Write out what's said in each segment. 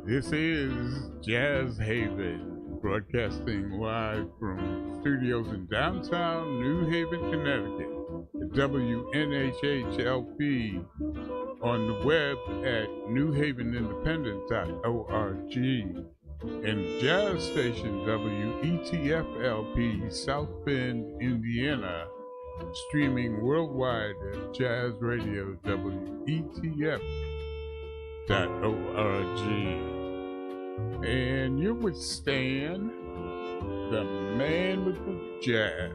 This is Jazz Haven, broadcasting live from studios in downtown New Haven, Connecticut, at WNHHLP, on the web at newhavenindependent.org, and jazz station WETFLP, South Bend, Indiana, streaming worldwide at Jazz Radio WETF.org. And you're with Stan, the man with the jazz.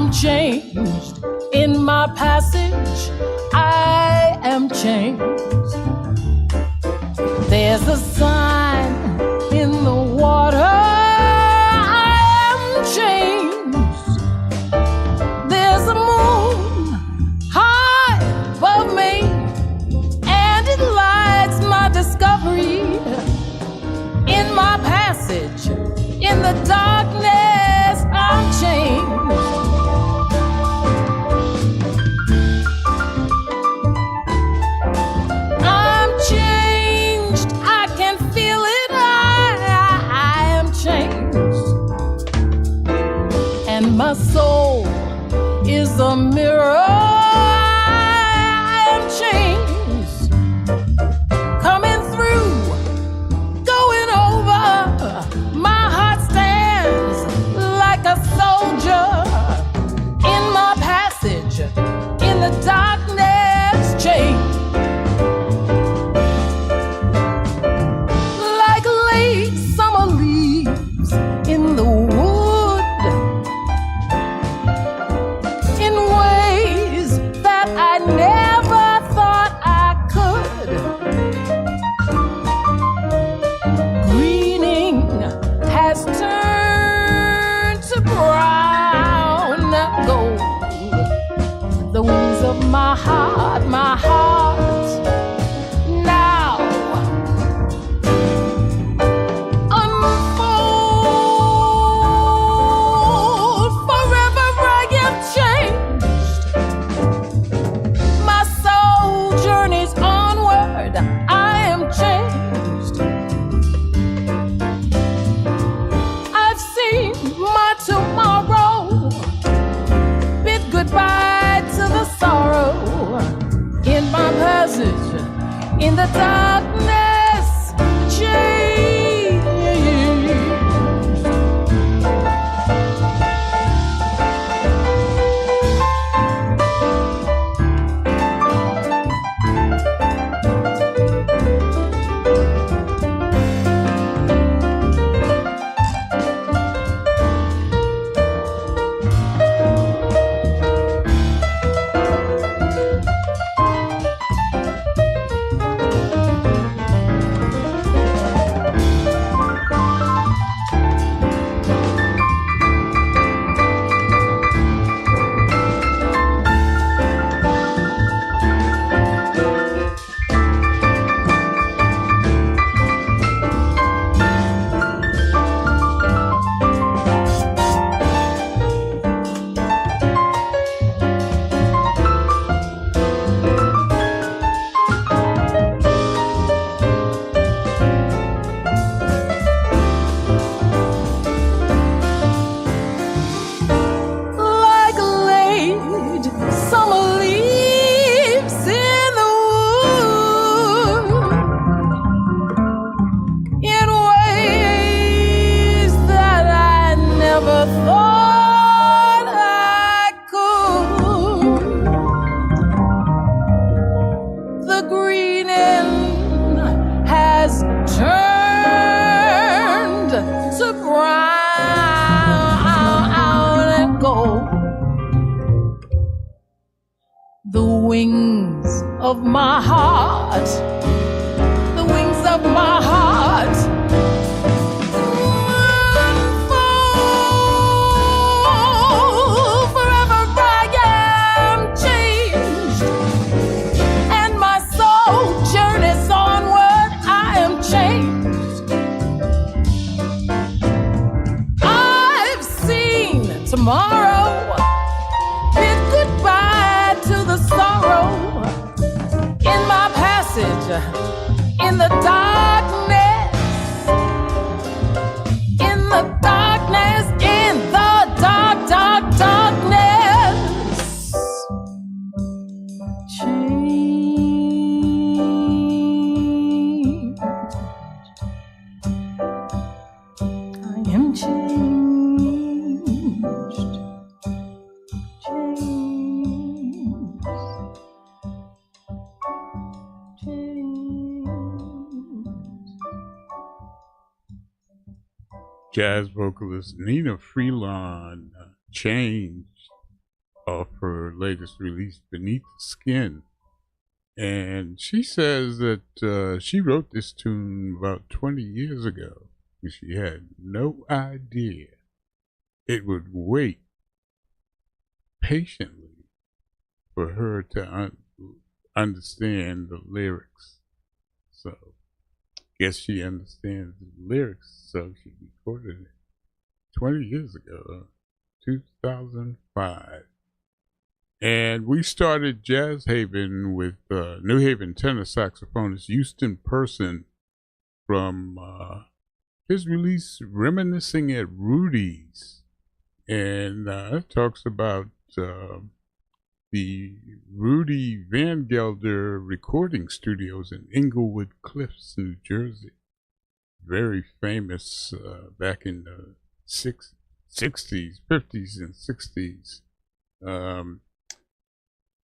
I'm changed in my passage. I am changed. There's a sign in the water. I am changed. There's a moon high above me, and it lights my discovery. In my passage, in the darkness, I'm changed. I'm changed. I can feel it. I am changed. And my soul is a mirror. I am changed. Coming through, going over. My heart stands like a soldier in my passage, in the darkness, chained. Like late summer leaves in the wood, in ways that I never thought I could. Greening has turned to brown gold. The wings of my heart now unfold. Forever I am changed. My soul journeys onward. I am changed. I've seen my tomorrow. Bid goodbye to the sorrow. In my passage, in the darkness, changed. Like late summer leaves in the wood, in ways that I never thought I could. The greening has turned to brown and gold. The wings of my heart, the wings of my heart unfold. Forever I am changed, and my soul journeys onward. I am changed. I've seen tomorrow. Bid goodbye to the sorrow. In my passage, in the darkness, in the darkness, in the darkness. Changed. I am changed. Jazz vocalist Nina Freelon, Changed. off her latest release, Beneath the Skin. And she says that she wrote this tune about 20 years ago. And she had no idea it would wait patiently for her to understand the lyrics. So, guess she understands the lyrics, so she recorded it 20 years ago, 2005. And we started Jazz Haven with New Haven tenor saxophonist Houston Person from his release Reminiscing at Rudy's. And it talks about the Rudy Van Gelder recording studios in Englewood Cliffs, New Jersey. Very famous back in the 60s, 50s, and 60s.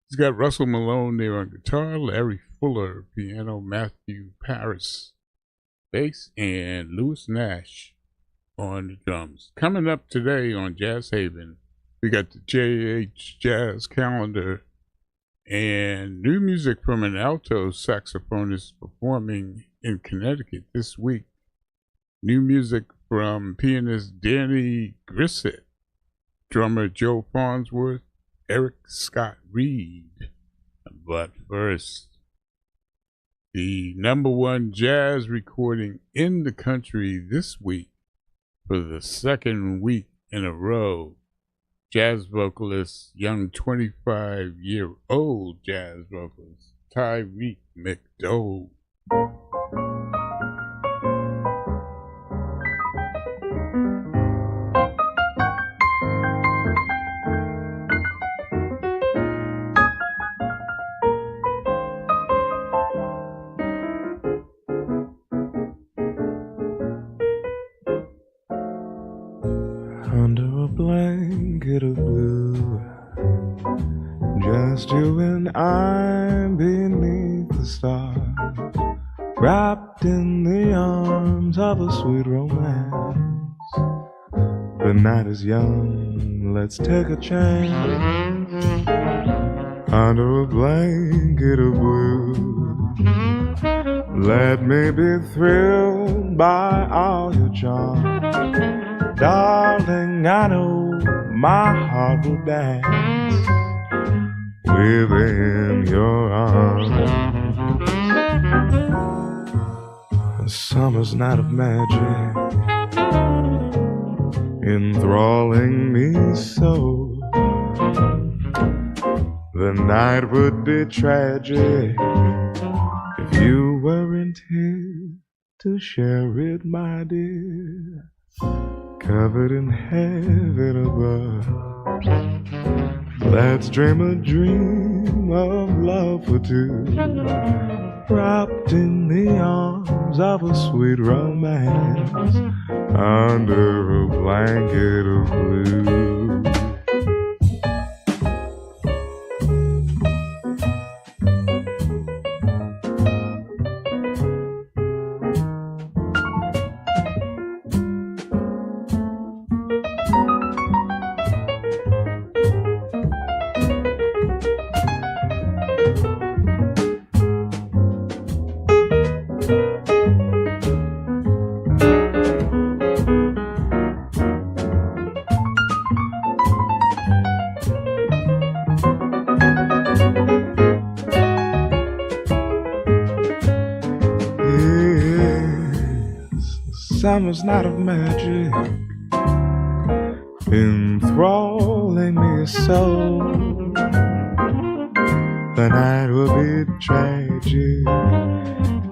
He's got Russell Malone there on guitar, Larry Fuller piano, Matthew Paris bass, and Lewis Nash on the drums. Coming up today on Jazz Haven, we got the JH Jazz calendar and new music from an alto saxophonist performing in Connecticut this week. New music from pianist Danny Grissett, drummer Joe Farnsworth, Eric Scott Reed. But first, the #1 jazz recording in the country this week for the second week in a row. Jazz vocalist, young 25-year-old jazz vocalist, Tyreek McDowell. Under a blanket of blue, just you and I beneath the stars, wrapped in the arms of a sweet romance. The night is young, let's take a chance. Under a blanket of blue, let me be thrilled by all your charm. Darling, I know my heart will dance within your arms. A summer's night of magic, enthralling me so. The night would be tragic if you weren't here to share it, my dear. Covered in heaven above, let's dream a dream of love for two, wrapped in the arms of a sweet romance, under a blanket of blue. Summer's night of magic, enthralling me so. The night will be tragic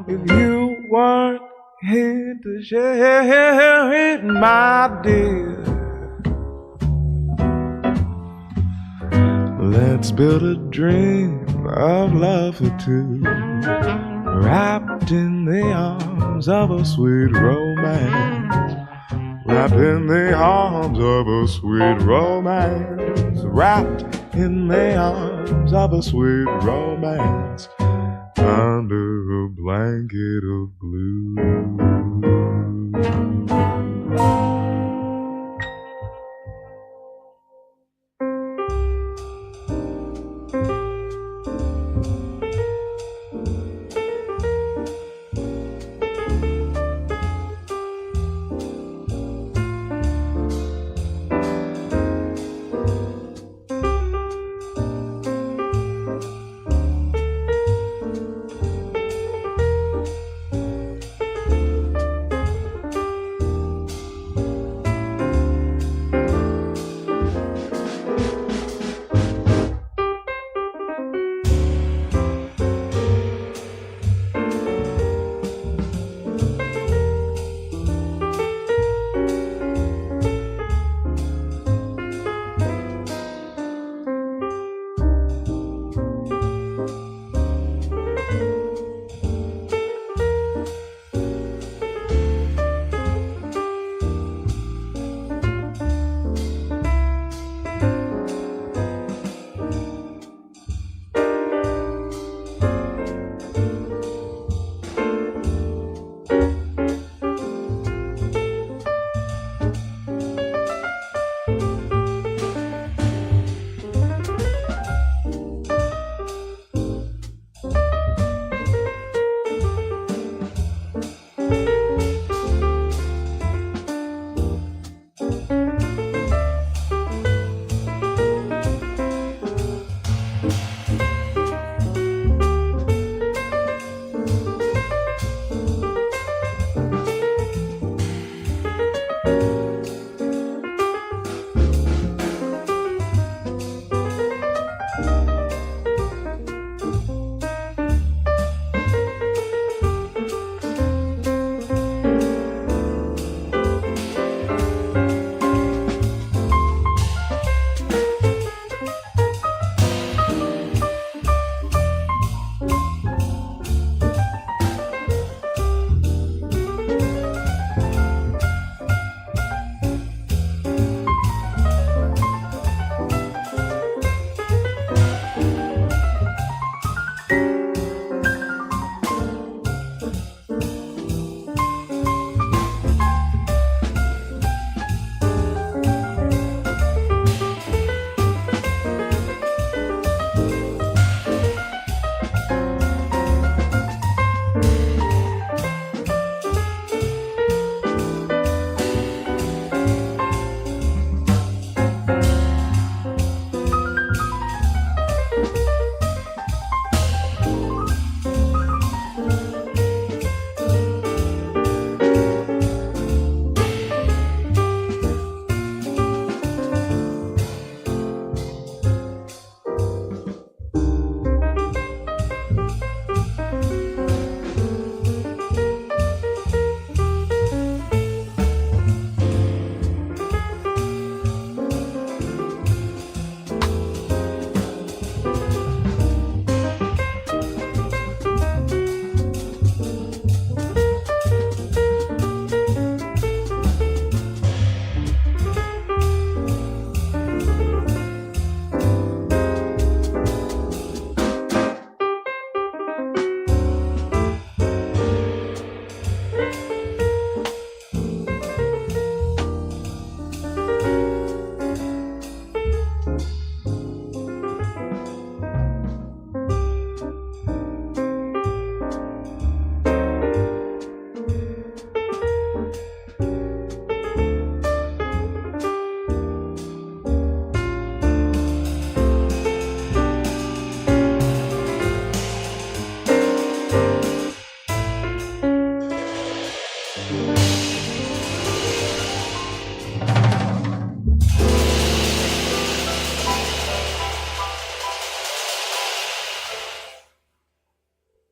if you weren't here to share it, my dear. Let's build a dream of love for two, wrapped in the arms of a sweet romance, wrapped in the arms of a sweet romance, wrapped in the arms of a sweet romance, under a blanket of blue.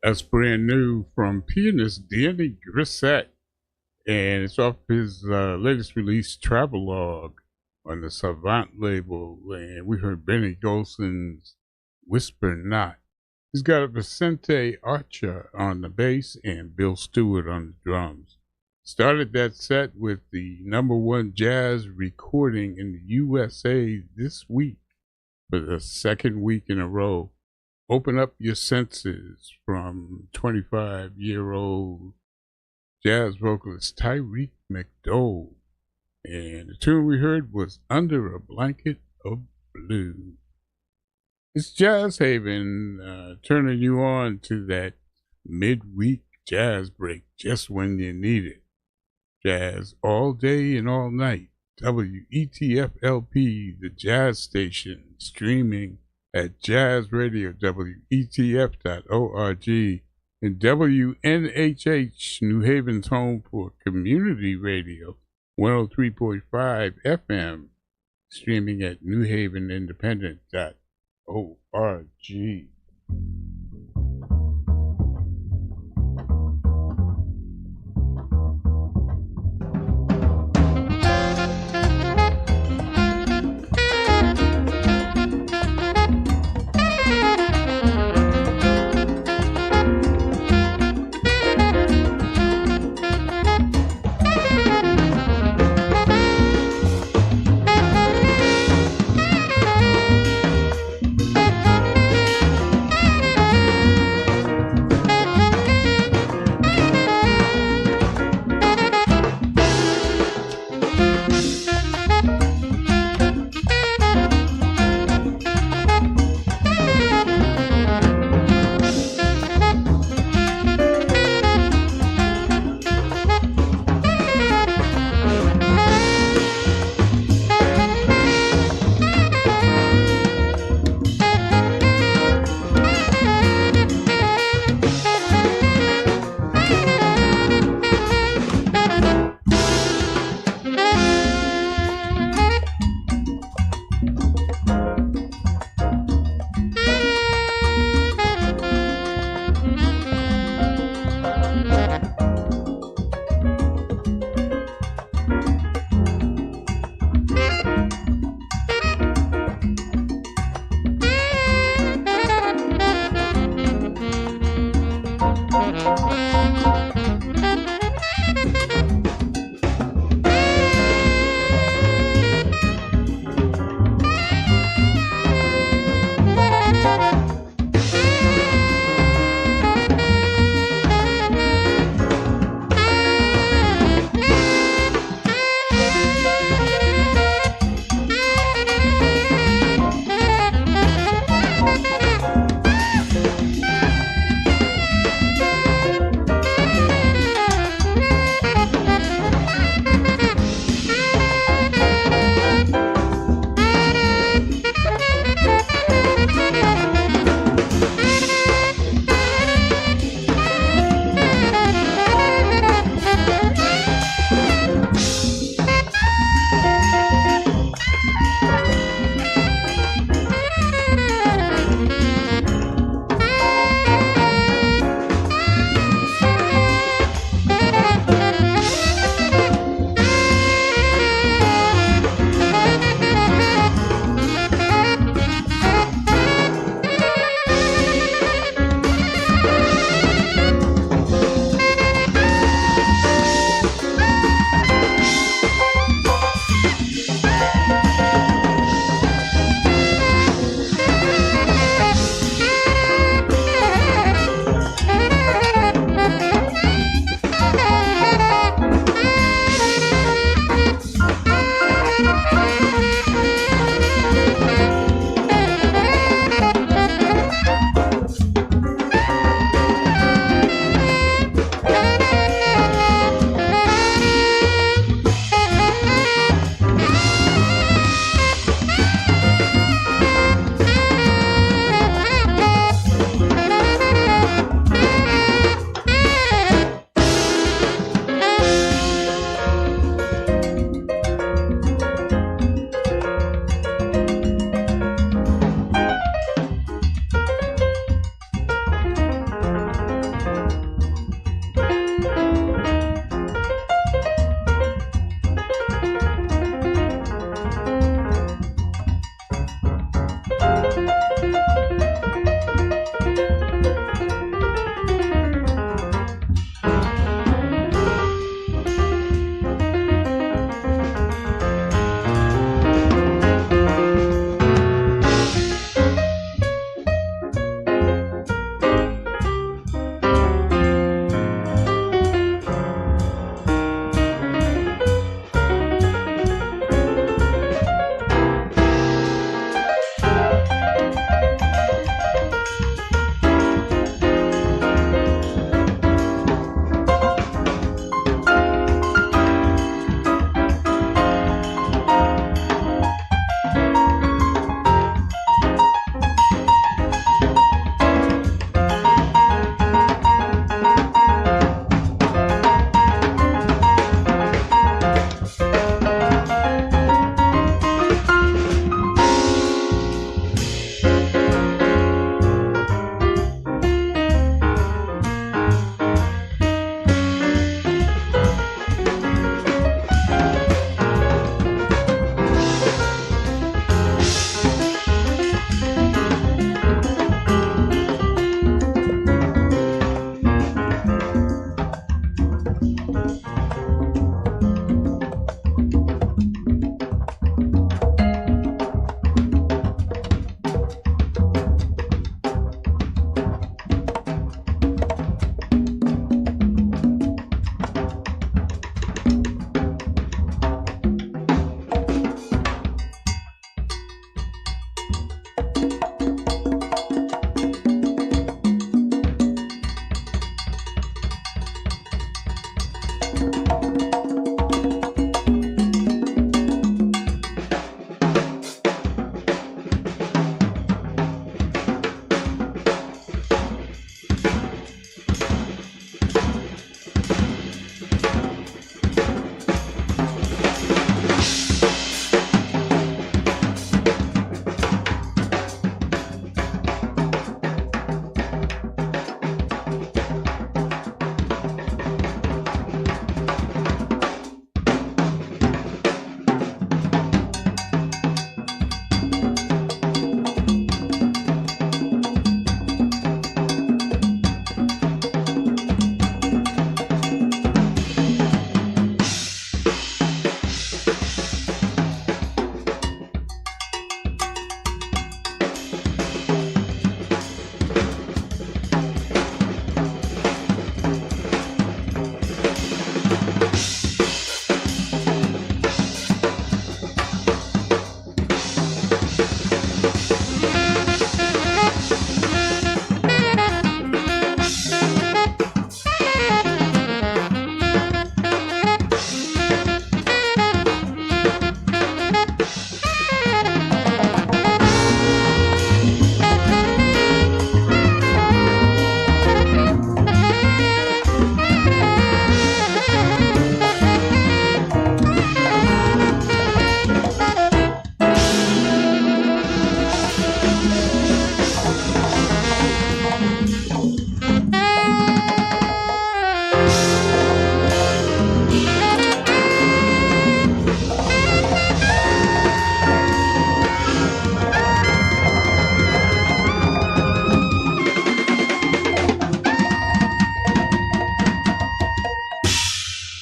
That's brand new from pianist Danny Grissett, and it's off his latest release, Travelogue, on the Savant label. And we heard Benny Golson's Whisper Not. He's got Vicente Archer on the bass and Bill Stewart on the drums. Started that set with the #1 jazz recording in the USA this week for the second week in a row. Open Up Your Senses from 25-year-old jazz vocalist Tyreek McDowell. And the tune we heard was Under a Blanket of Blue. It's Jazz Haven, turning you on to that midweek jazz break just when you need it. Jazz all day and all night. WETF-LP, the jazz station, streaming at jazzradio.wetf.org, and WNHH, New Haven's home for community radio, 103.5 FM, streaming at newhavenindependent.org.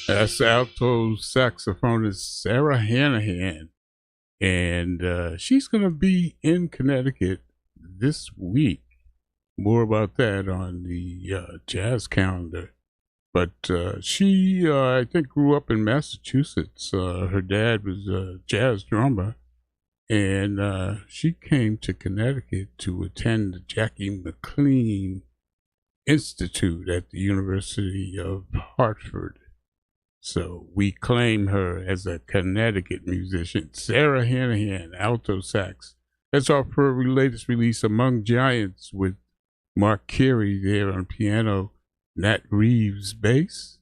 That's alto saxophonist Sarah Hanahan, and she's going to be in Connecticut this week. More about that on the jazz calendar. But she, I think, grew up in Massachusetts. Her dad was a jazz drummer, and she came to Connecticut to attend the Jackie McLean Institute at the University of Hartford. So we claim her as a Connecticut musician. Sarah Hanahan, alto sax. That's off her latest release, Among Giants, with Mark Carey there on piano, Nat Reeves bass,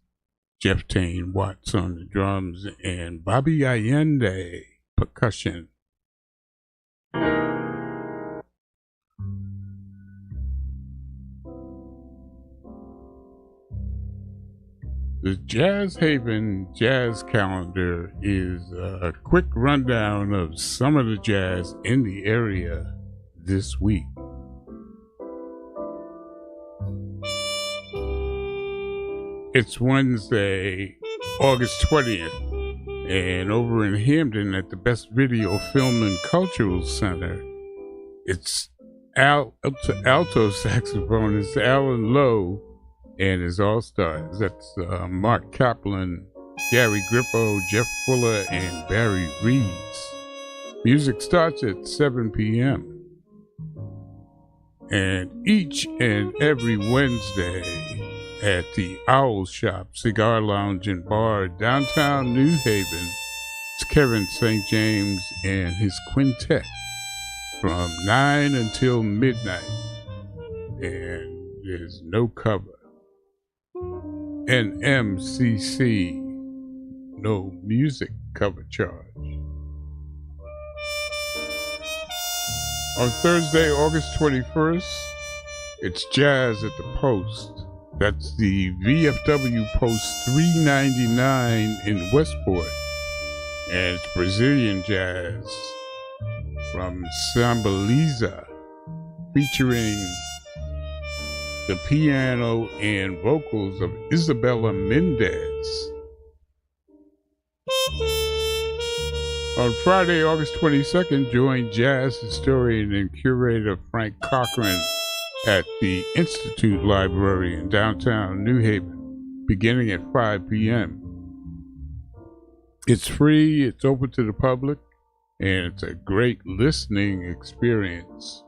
Jeff Tane Watts on the drums, and Bobby Allende percussion. The Jazz Haven Jazz Calendar is a quick rundown of some of the jazz in the area this week. It's Wednesday, August 20th, and over in Hampden at the Best Video Film and Cultural Center, it's alto saxophonist Alan Lowe and his all-stars. That's Mark Kaplan, Gary Grippo, Jeff Fuller, and Barry Reeves. Music starts at 7 p.m. And each and every Wednesday at the Owl Shop Cigar Lounge and Bar, downtown New Haven, it's Kevin St. James and his quintet from 9 until midnight. And there's no cover. NMCC, no music cover charge. On Thursday, August 21st, it's Jazz at the Post. That's the VFW Post 399 in Westport. And it's Brazilian jazz from Sambaliza, featuring the piano and vocals of Isabella Mendez. On Friday, August 22nd, join jazz historian and curator Frank Cochran at the Institute Library in downtown New Haven, beginning at 5 p.m. It's free, it's open to the public, and it's a great listening experience.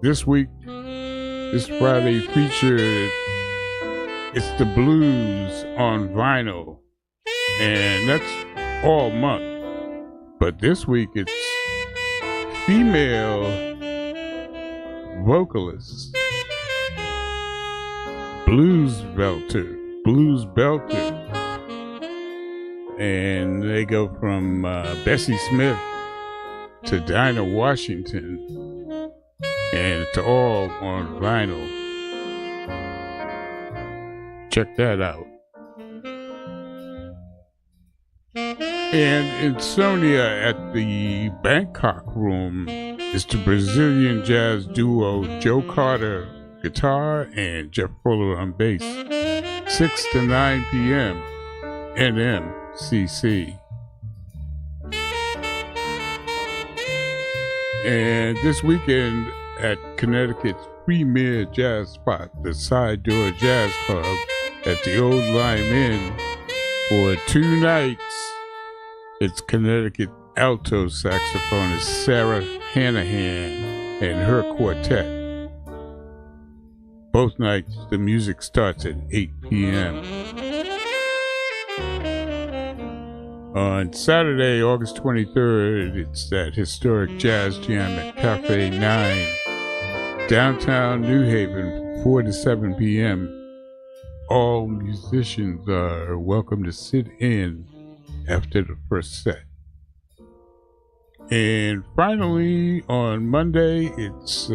This week, this Friday featured It's the Blues on vinyl, and that's all month. But this week it's female vocalists, blues belter, and they go from Bessie Smith to Dinah Washington, and it's all on vinyl. Check that out. And Insomnia at the Bangkok Room is the Brazilian jazz duo Joe Carter guitar and Jeff Fuller on bass, 6 to 9 p.m. NMCC. And this weekend at Connecticut's premier jazz spot, the Side Door Jazz Club at the Old Lime Inn, for 2 nights, it's Connecticut alto saxophonist Sarah Hanahan and her quartet. Both nights, the music starts at 8 p.m. On Saturday, August 23rd, it's that historic jazz jam at Cafe 9, downtown New Haven, from 4 to 7 p.m. All musicians are welcome to sit in after the first set. And finally, on Monday, it's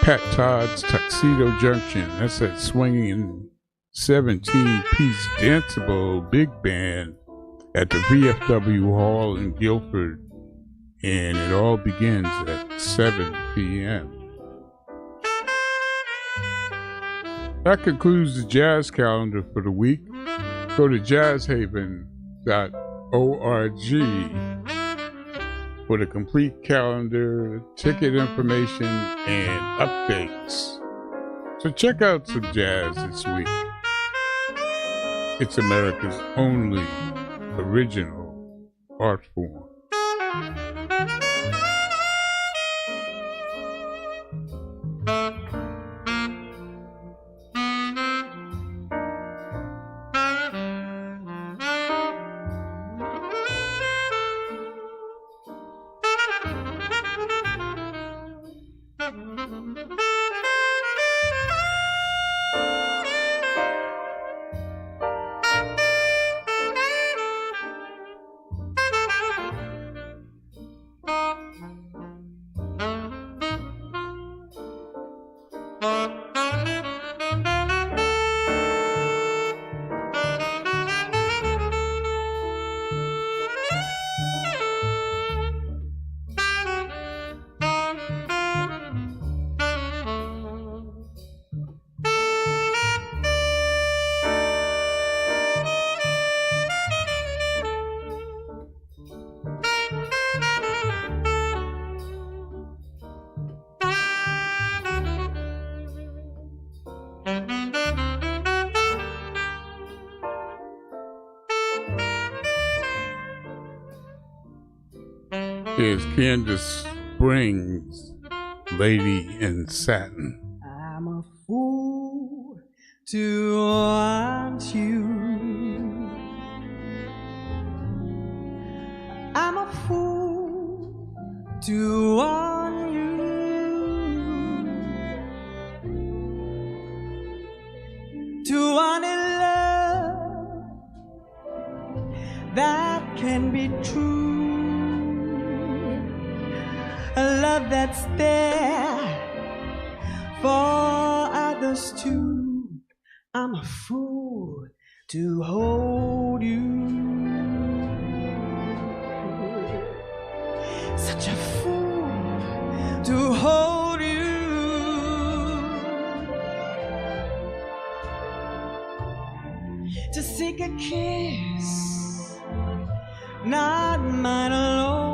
Pat Todd's Tuxedo Junction. That's that swinging 17-piece danceable big band at the VFW Hall in Guilford, and it all begins at 7 p.m. That concludes the jazz calendar for the week. Go to jazzhaven.org for the complete calendar, ticket information, and updates. So check out some jazz this week. It's America's only original art form. Here's Candace Springs, Lady in Satin. I'm a fool to want you. I'm a fool to want you. To want a love that can be true. A love that's there for others too. I'm a fool to hold you. Such a fool to hold you. To seek a kiss, not mine alone.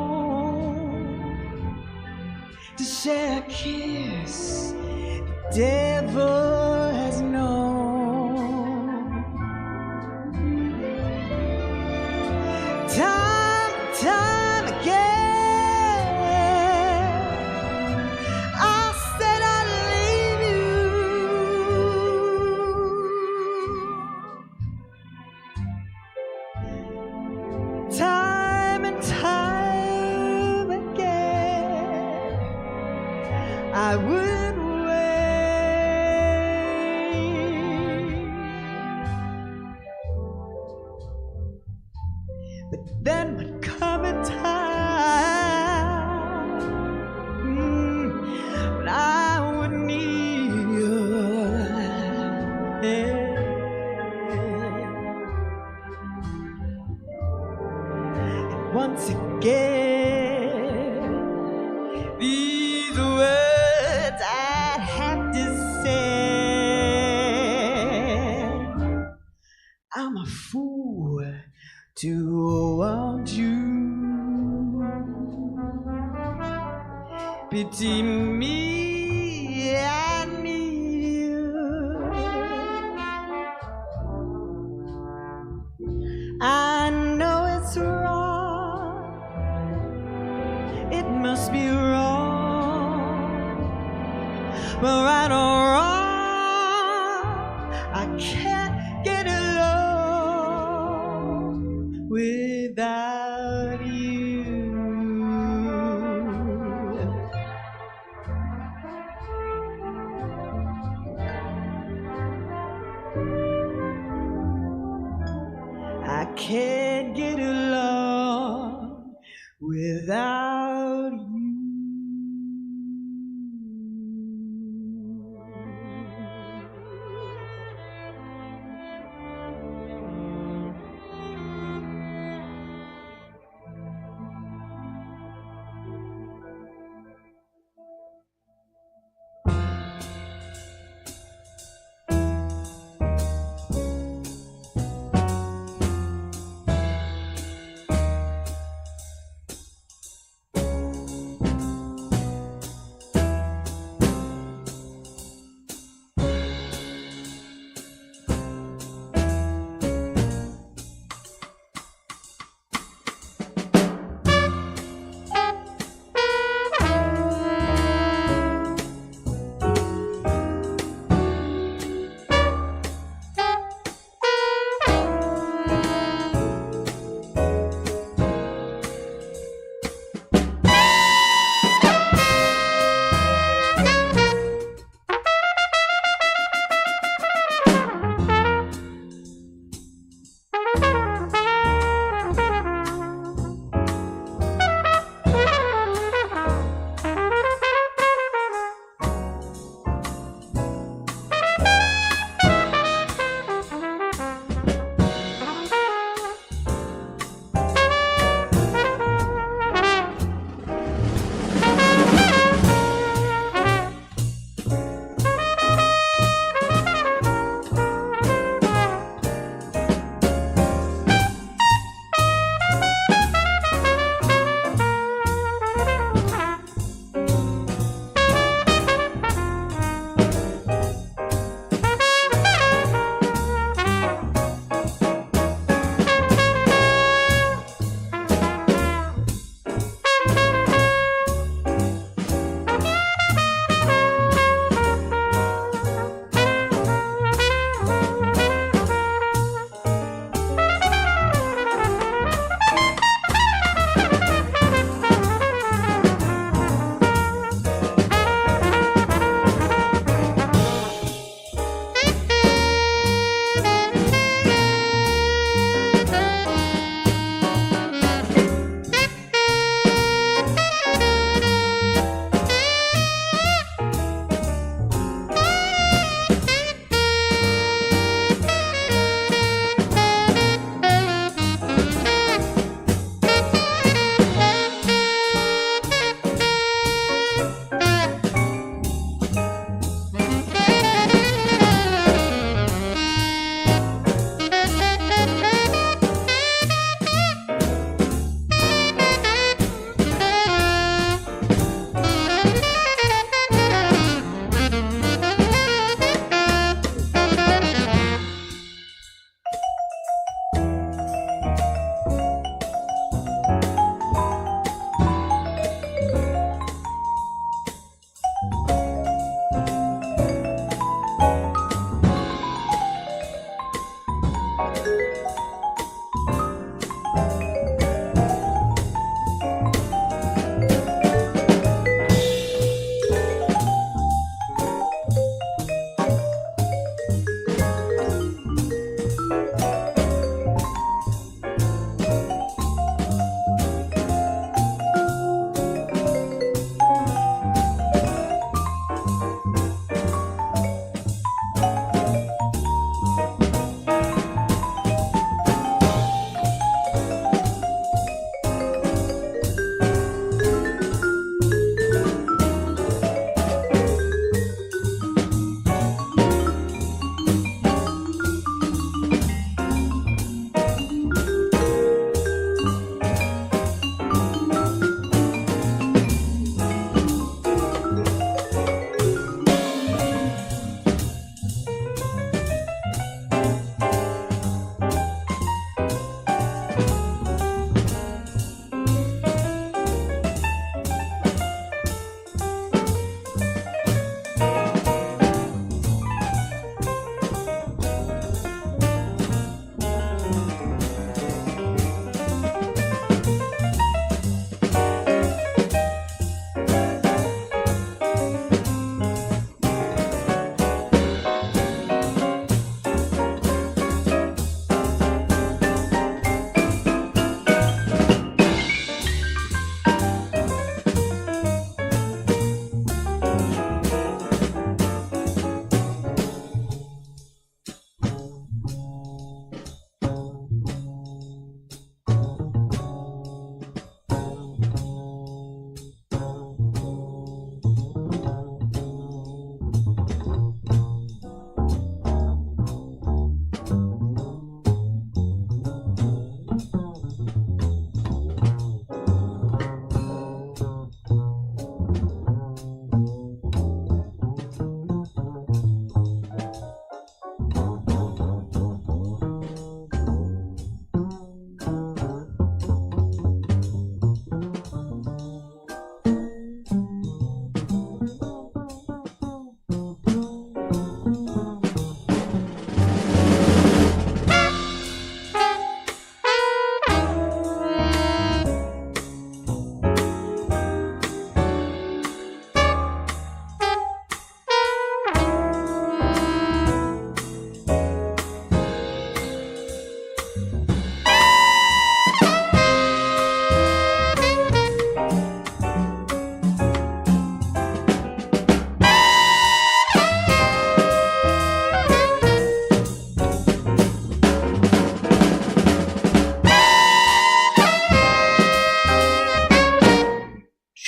To share a kiss the devil has known. Time I would wait. But then would come a time when I would need you. And once again, these words I have to say. I'm a fool to want you. Pity me, I need you. I know it's wrong. It must be wrong. But right or wrong, I can't get along without you. I can't get along without you.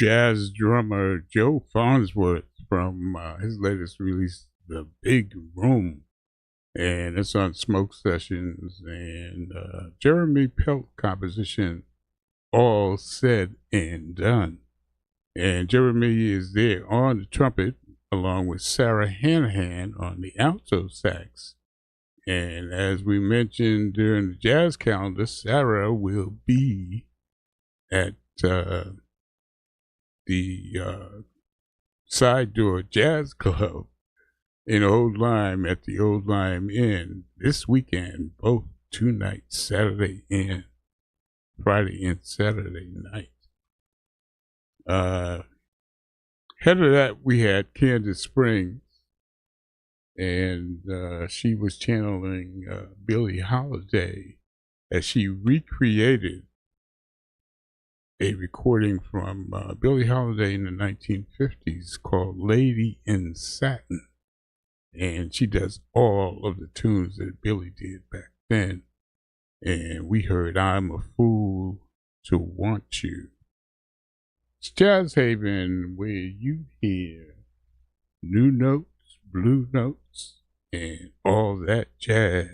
jazz drummer Joe Farnsworth from his latest release, The Big Room. And it's on Smoke Sessions. And Jeremy Pelt composition, All Said and Done. And Jeremy is there on the trumpet, along with Sarah Hanahan on the alto sax. And as we mentioned during the jazz calendar, Sarah will be at the Side Door Jazz Club in Old Lyme at the Old Lyme Inn this weekend, both 2 nights, Saturday and Friday and Saturday night. Head of that, we had Candace Springs, and she was channeling Billie Holiday as she recreated a recording from Billie Holiday in the 1950s called Lady in Satin. And she does all of the tunes that Billie did back then. And we heard I'm a Fool to Want You. It's Jazz Haven, where you hear new notes, blue notes, and all that jazz.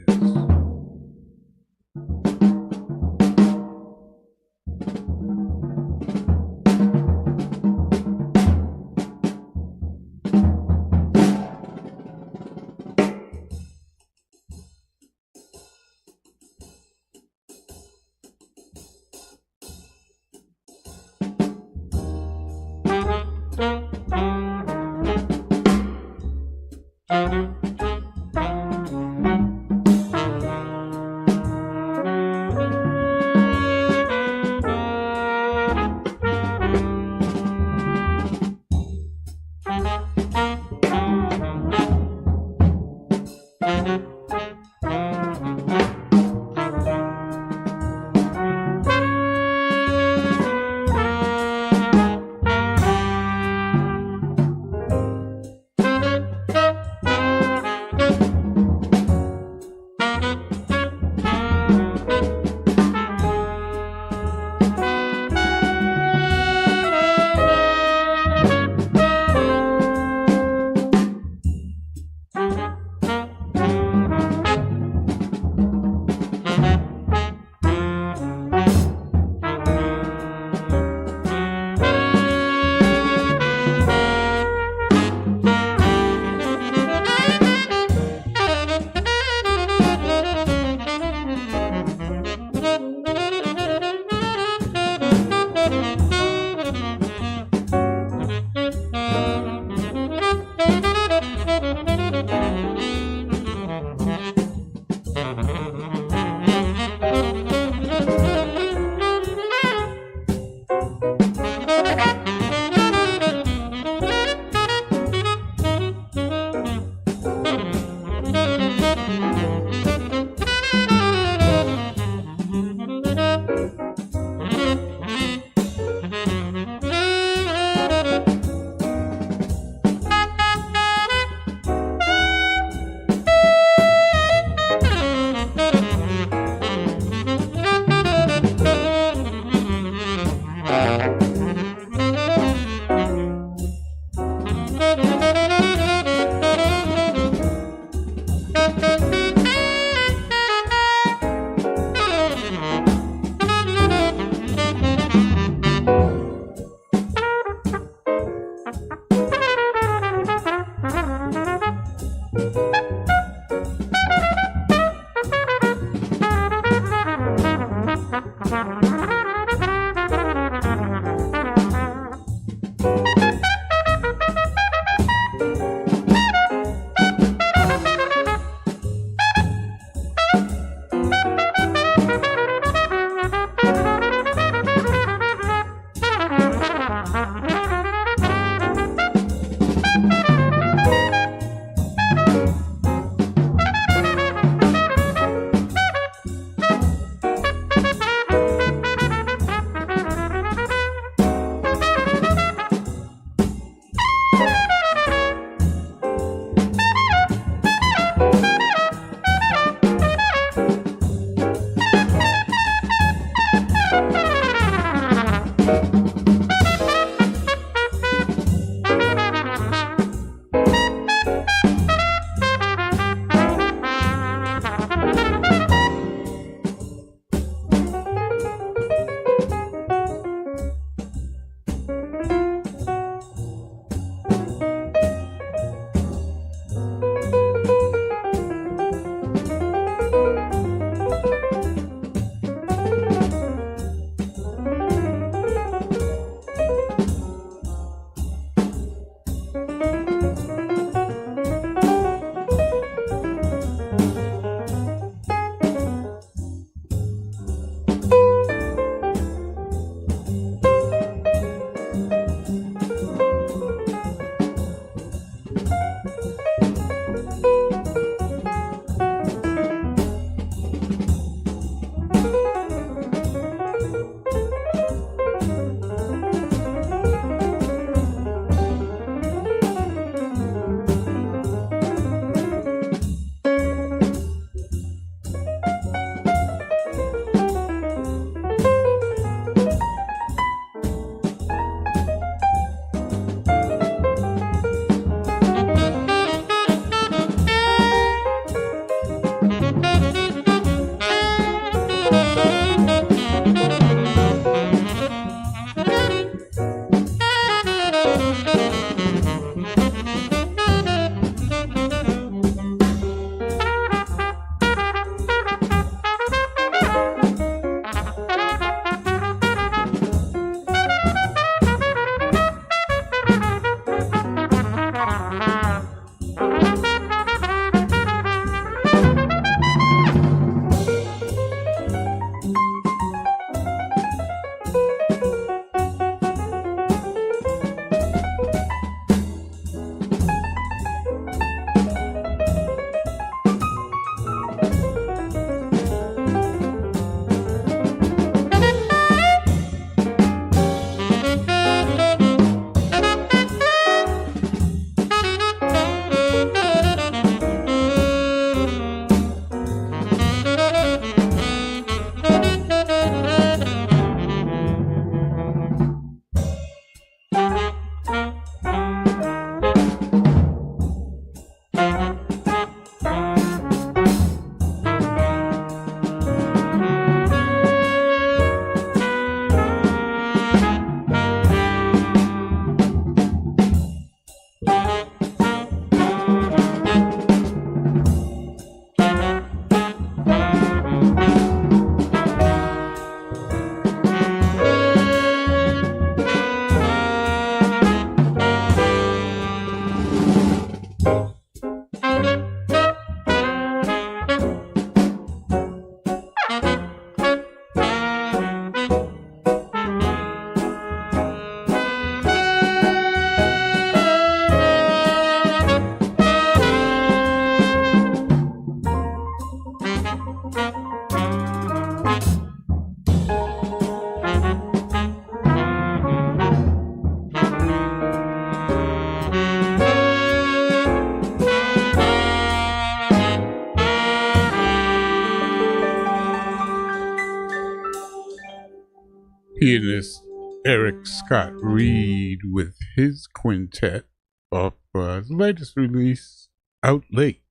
pianist Eric Scott Reed with his quintet off his latest release, Out Late.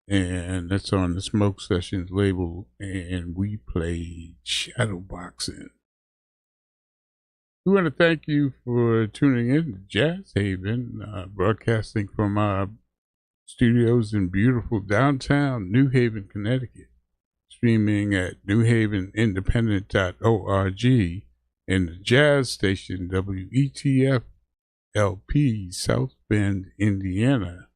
And that's on the Smoke Sessions label, and we played Shadowboxing. We want to thank you for tuning in to Jazz Haven, broadcasting from our studios in beautiful downtown New Haven, Connecticut, streaming at newhavenindependent.org, and the jazz station WETF LP, South Bend, Indiana,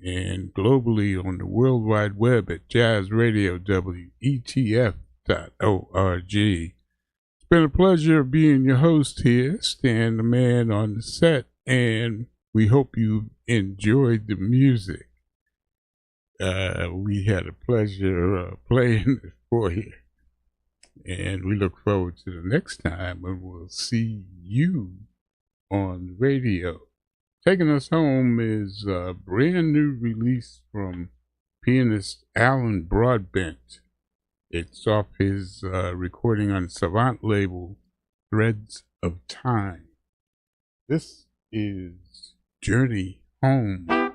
and globally on the World Wide Web at jazzradiowetf.org. It's been a pleasure being your host here, Stan the Man on the set, and we hope you enjoyed the music. We had a pleasure playing it for you, and we look forward to the next time when we'll see you on the radio. Taking us home is a brand new release from pianist Alan Broadbent. It's off his recording on Savant label, Threads of Time. This is Journey Home.